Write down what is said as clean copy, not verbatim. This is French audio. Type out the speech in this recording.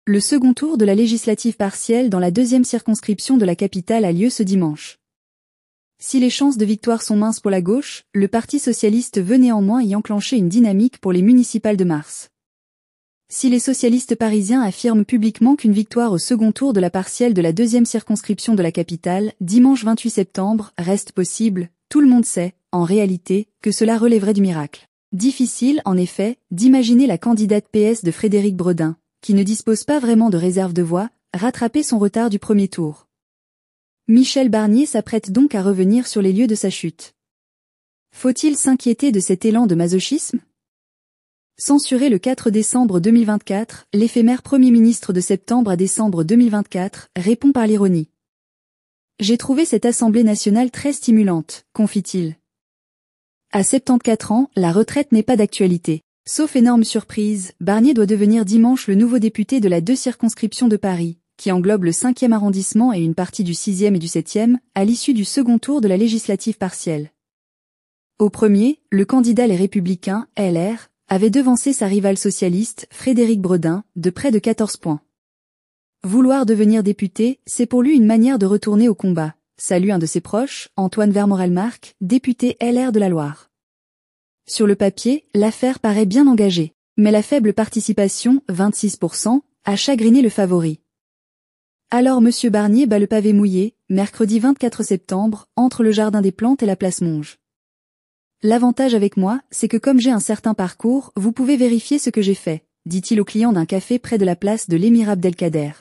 Le second tour de la législative partielle dans la deuxième circonscription de la capitale a lieu ce dimanche. Si les chances de victoire sont minces pour la gauche, le Parti socialiste veut néanmoins y enclencher une dynamique pour les municipales de mars. Si les socialistes parisiens affirment publiquement qu'une victoire au second tour de la partielle de la deuxième circonscription de la capitale, dimanche 28 septembre, reste possible, tout le monde sait, en réalité, que cela relèverait du miracle. Difficile, en effet, d'imaginer la candidate PS de Frédéric Bredin, qui ne dispose pas vraiment de réserve de voix, rattraper son retard du premier tour. Michel Barnier s'apprête donc à revenir sur les lieux de sa chute. Faut-il s'inquiéter de cet élan de masochisme ? Censuré le 4 décembre 2024, l'éphémère Premier ministre de septembre à décembre 2024 répond par l'ironie. J'ai trouvé cette Assemblée nationale très stimulante, confie-t-il. À 74 ans, la retraite n'est pas d'actualité. Sauf énorme surprise, Barnier doit devenir dimanche le nouveau député de la 2 circonscriptions de Paris, qui englobe le 5e arrondissement et une partie du 6e et du 7e, à l'issue du second tour de la législative partielle. Au premier, le candidat Les Républicains, LR, avait devancé sa rivale socialiste, Frédéric Bredin, de près de 14 points. Vouloir devenir député, c'est pour lui une manière de retourner au combat, salue un de ses proches, Antoine Vermorel-Marc, député LR de la Loire. Sur le papier, l'affaire paraît bien engagée, mais la faible participation, 26%, a chagriné le favori. Alors Monsieur Barnier bat le pavé mouillé, mercredi 24 septembre, entre le Jardin des Plantes et la place Monge. L'avantage avec moi, c'est que comme j'ai un certain parcours, vous pouvez vérifier ce que j'ai fait, dit-il au client d'un café près de la place de l'Émir Abdelkader.